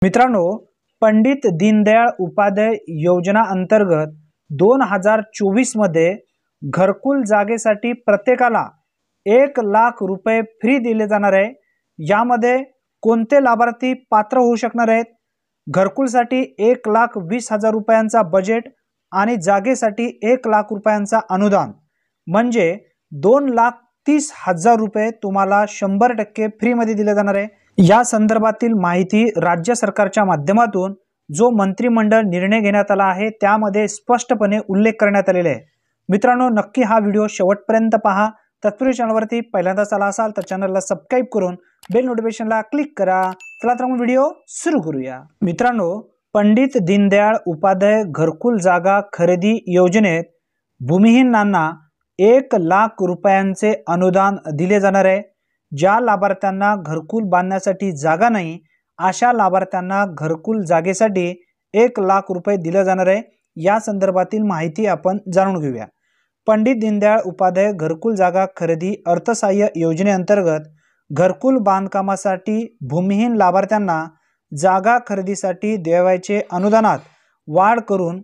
मित्रांनो, पंडित दीनदयाळ उपाध्याय योजना अंतर्गत 2024 मध्ये घरकुल जागेसाठी प्रत्येकाला 1,00,000 रुपये फ्री दिले जाणार आहे। यामध्ये कोणते लाभार्थी पात्र होऊ शकणार आहेत? घरकुलसाठी 1,20,000 रुपयांचा बजेट आणि जागेसाठी 1,00,000 रुपयांचा अनुदान म्हणजे 2,30,000 रुपये तुम्हाला 100% फ्री मध्ये दिले जाणार आहे। या संदर्भातील माहिती राज्य सरकारच्या माध्यमातून जो मंत्रिमंडळ निर्णय घेण्यात आला आहे त्यामध्ये स्पष्टपणे उल्लेख करण्यात आलेला आहे। मित्रांनो, नक्की हा व्हिडिओ शेवटपर्यंत पहा। तत्पूर्वी चॅनलवरती पहिल्यांदाच आला असाल तर चॅनलला सबस्क्राइब करून बेल नोटिफिकेशनला क्लिक करा। चला तर मग व्हिडिओ सुरू करूया। मित्रांनो, पंडित दीनदयाळ उपाध्याय घरकुल जागा खरेदी योजनेत भूमिहीनांना 1,00,000 रुपयांचे अनुदान दिले जाणार आहे। ज्या लाभार्थ्यांना घरकुल बांधण्यासाठी जागा नाही अशा लाभार्थ्यांना घरकुल जागेसाठी 1,00,000 रुपये दिले जाणार आहे। या संदर्भातील माहिती आपण जाणून घेऊया। पंडित दीनदयाळ उपाध्याय घरकुल जागा खरेदी अर्थसहाय्य योजनेअंतर्गत घरकुल बांधकामासाठी भूमिहीन लाभार्थ्यांना जागा खरेदीसाठी द्यावयाचे अनुदानात वाढ करून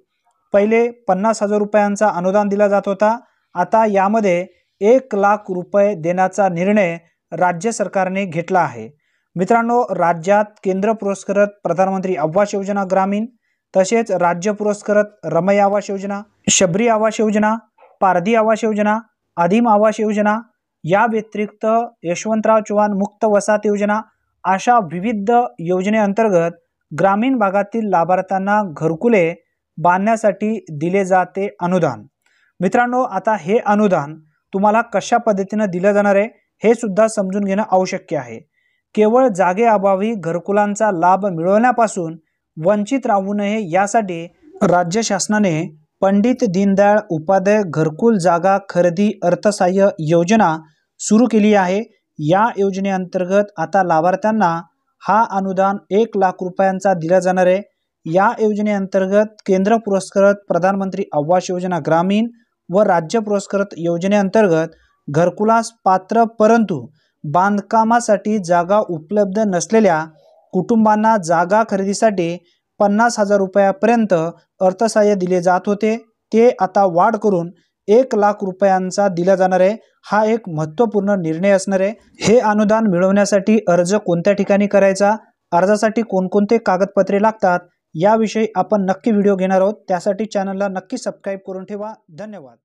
पहिले 50,000 रुपयांचा अनुदान दिला जात होता। आता यामध्ये 1,00,000 रुपये देण्याचा निर्णय राज्य सरकारने घेतला आहे। मित्रांनो, राज्यात केंद्र पुरस्कृत प्रधानमंत्री आवास योजना ग्रामीण, तसेच राज्य पुरस्कृत रमई आवास योजना, शबरी आवास योजना, पारधी आवास योजना, आदिम आवास योजना, या व्यतिरिक्त यशवंतराव चव्हाण मुक्त वसाहत योजना अशा विविध योजनेअंतर्गत ग्रामीण भागातील लाभार्थ्यांना घरकुले बांधण्यासाठी दिले जाते अनुदान। मित्रांनो, आता हे अनुदान तुम्हाला कशा पद्धतीने दिले जाणार आहे हे सुद्धा समजून घेणं आवश्यक आहे। केवळ जागेअभावी घरकुलांचा लाभ मिळवण्यापासून वंचित राहू नये यासाठी राज्य शासनाने पंडित दीनदयाळ उपाध्याय घरकुल जागा खरेदी अर्थसहाय्य योजना सुरू केली आहे। या योजनेअंतर्गत आता लाभार्थ्यांना हा अनुदान 1,00,000 रुपयांचा दिला जाणार आहे। या योजनेअंतर्गत केंद्र पुरस्कृत प्रधानमंत्री आवास योजना ग्रामीण व राज्य पुरस्कृत योजनेअंतर्गत घरकुलास पात्र परंतु बांधकामासाठी जागा उपलब्ध नसलेल्या कुटुंबांना जागा खरेदीसाठी 50,000 रुपयापर्यंत अर्थसहाय्य दिले जात होते, ते आता वाढ करून 1,00,000 रुपयांचा दिला जाणार आहे। हा एक महत्त्वपूर्ण निर्णय असणार आहे। हे अनुदान मिळवण्यासाठी अर्ज कोणत्या ठिकाणी करायचा, अर्जासाठी कोणकोणते कागदपत्रे लागतात याविषयी आपण नक्की व्हिडिओ घेणार आहोत। त्यासाठी चॅनलला नक्की सबस्क्राइब करून ठेवा। धन्यवाद।